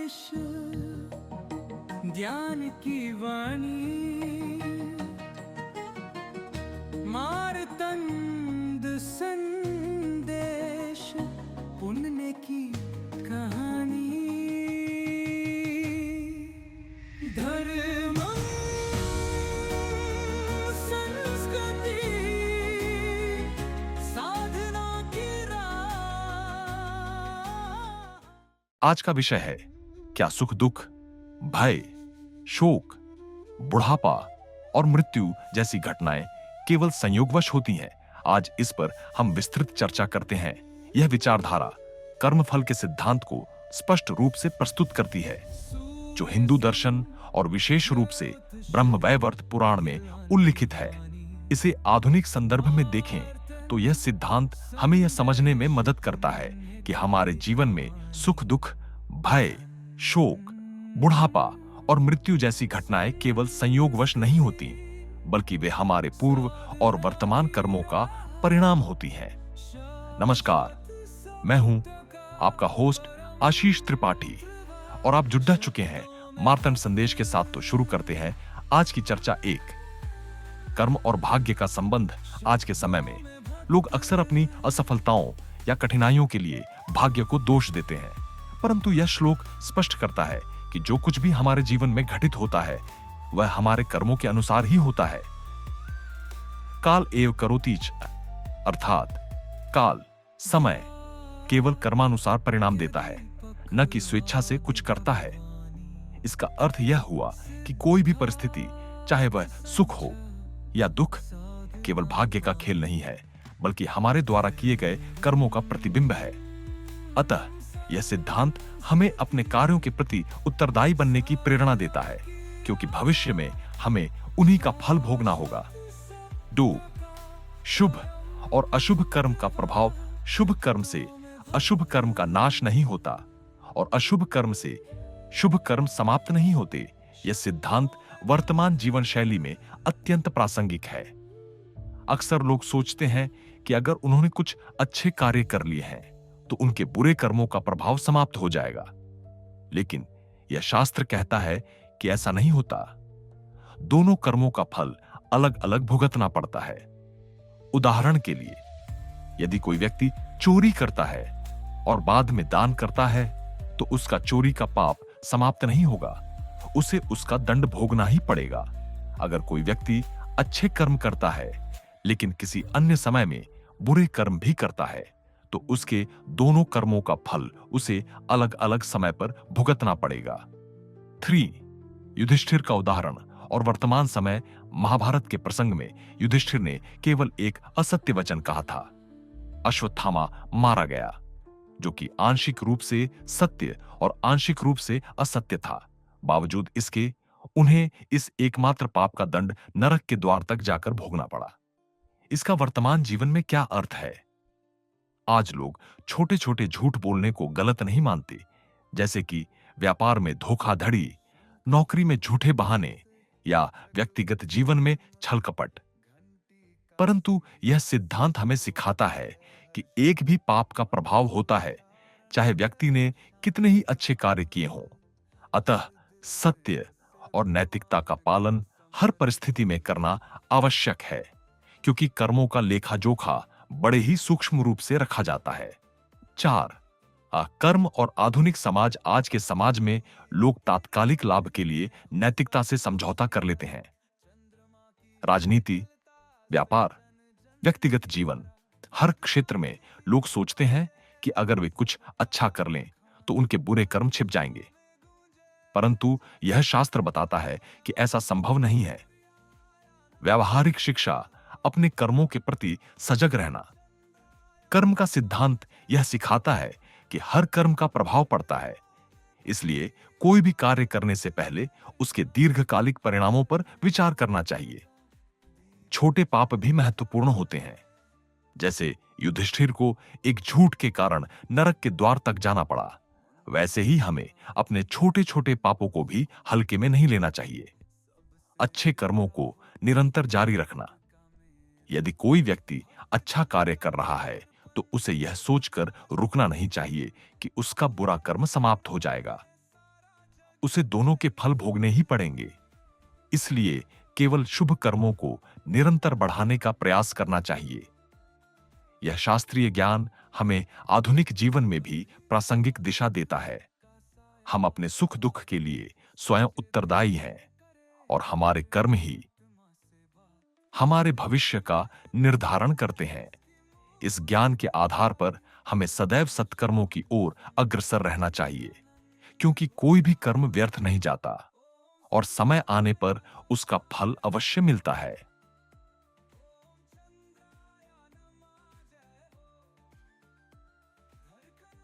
आशीष ध्यान की वाणी मार्तंड संदेश पुण्य की कहानी धर्म संस्कृति साधना की राह। आज का विषय है क्या सुख दुख, भय, शोक, बुढ़ापा और मृत्यु जैसी घटनाएं केवल संयोगवश होती हैं। आज इस पर हम विस्तृत चर्चा करते हैं। यह विचारधारा कर्मफल के सिद्धांत को स्पष्ट रूप से प्रस्तुत करती है, जो हिंदू दर्शन और विशेष रूप से ब्रह्मवैवर्त पुराण में उल्लिखित है। इसे आधुनिक संदर्भ में देखें तो यह सिद्धांत हमें यह समझने में मदद करता है कि हमारे जीवन में सुख दुख, भय, शोक, बुढ़ापा और मृत्यु जैसी घटनाएं केवल संयोगवश नहीं होती, बल्कि वे हमारे पूर्व और वर्तमान कर्मों का परिणाम होती हैं। नमस्कार, मैं हूं आपका होस्ट आशीष त्रिपाठी और आप जुड़ चुके हैं मार्तंड संदेश के साथ। तो शुरू करते हैं आज की चर्चा। एक, कर्म और भाग्य का संबंध। आज के समय में लोग अक्सर अपनी असफलताओं या कठिनाइयों के लिए भाग्य को दोष देते हैं, परंतु यह श्लोक स्पष्ट करता है कि जो कुछ भी हमारे जीवन में घटित होता है वह हमारे कर्मों के अनुसार ही होता है। काल एव करोतीच, अर्थात काल, समय केवल कर्मानुसार परिणाम देता है, न कि स्वेच्छा से कुछ करता है। इसका अर्थ यह हुआ कि कोई भी परिस्थिति, चाहे वह सुख हो या दुख, केवल भाग्य का खेल नहीं है, बल्कि हमारे द्वारा किए गए कर्मों का प्रतिबिंब है। अतः यह सिद्धांत हमें अपने कार्यों के प्रति उत्तरदायी बनने की प्रेरणा देता है, क्योंकि भविष्य में हमें उन्हीं का फल भोगना होगा। 2, शुभ और अशुभ कर्म का प्रभाव। शुभ कर्म से अशुभ कर्म का नाश नहीं होता और अशुभ कर्म से शुभ कर्म समाप्त नहीं होते। यह सिद्धांत वर्तमान जीवन शैली में अत्यंत प्रासंगिक है। अक्सर लोग सोचते हैं कि अगर उन्होंने कुछ अच्छे कार्य कर लिए हैं तो उनके बुरे कर्मों का प्रभाव समाप्त हो जाएगा, लेकिन यह शास्त्र कहता है कि ऐसा नहीं होता। दोनों कर्मों का फल अलग अलग भुगतना पड़ता है। उदाहरण के लिए, यदि कोई व्यक्ति चोरी करता है और बाद में दान करता है तो उसका चोरी का पाप समाप्त नहीं होगा, उसे उसका दंड भोगना ही पड़ेगा। अगर कोई व्यक्ति अच्छे कर्म करता है लेकिन किसी अन्य समय में बुरे कर्म भी करता है तो उसके दोनों कर्मों का फल उसे अलग अलग समय पर भुगतना पड़ेगा। 3, युधिष्ठिर का उदाहरण। और वर्तमान समय महाभारत के प्रसंग में युधिष्ठिर ने केवल एक असत्य वचन कहा था। अश्वत्थामा मारा गया, जो कि आंशिक रूप से सत्य और आंशिक रूप से असत्य था। बावजूद इसके उन्हें इस एकमात्र पाप का दंड नरक के द्वार तक जाकर भोगना पड़ा। इसका वर्तमान जीवन में क्या अर्थ है? आज लोग छोटे छोटे झूठ बोलने को गलत नहीं मानते, जैसे कि व्यापार में धोखाधड़ी, नौकरी में झूठे बहाने या व्यक्तिगत जीवन में छल कपट। परंतु यह सिद्धांत हमें सिखाता है कि एक भी पाप का प्रभाव होता है, चाहे व्यक्ति ने कितने ही अच्छे कार्य किए हों। अतः सत्य और नैतिकता का पालन हर परिस्थिति में करना आवश्यक है, क्योंकि कर्मों का लेखा जोखा बड़े ही सूक्ष्म रूप से रखा जाता है। 4, कर्म और आधुनिक समाज। आज के समाज में लोग तात्कालिक लाभ के लिए नैतिकता से समझौता कर लेते हैं। राजनीति, व्यापार, व्यक्तिगत जीवन, हर क्षेत्र में लोग सोचते हैं कि अगर वे कुछ अच्छा कर लें तो उनके बुरे कर्म छिप जाएंगे। परंतु यह शास्त्र बताता है कि ऐसा संभव नहीं है। व्यावहारिक शिक्षा, अपने कर्मों के प्रति सजग रहना। कर्म का सिद्धांत यह सिखाता है कि हर कर्म का प्रभाव पड़ता है, इसलिए कोई भी कार्य करने से पहले उसके दीर्घकालिक परिणामों पर विचार करना चाहिए। छोटे पाप भी महत्वपूर्ण होते हैं, जैसे युधिष्ठिर को एक झूठ के कारण नरक के द्वार तक जाना पड़ा, वैसे ही हमें अपने छोटे छोटे पापों को भी हल्के में नहीं लेना चाहिए। अच्छे कर्मों को निरंतर जारी रखना। यदि कोई व्यक्ति अच्छा कार्य कर रहा है तो उसे यह सोचकर रुकना नहीं चाहिए कि उसका बुरा कर्म समाप्त हो जाएगा। उसे दोनों के फल भोगने ही पड़ेंगे। इसलिए केवल शुभ कर्मों को निरंतर बढ़ाने का प्रयास करना चाहिए। यह शास्त्रीय ज्ञान हमें आधुनिक जीवन में भी प्रासंगिक दिशा देता है। हम अपने सुख दुख के लिए स्वयं उत्तरदायी हैं और हमारे कर्म ही हमारे भविष्य का निर्धारण करते हैं। इस ज्ञान के आधार पर हमें सदैव सत्कर्मों की ओर अग्रसर रहना चाहिए, क्योंकि कोई भी कर्म व्यर्थ नहीं जाता और समय आने पर उसका फल अवश्य मिलता है।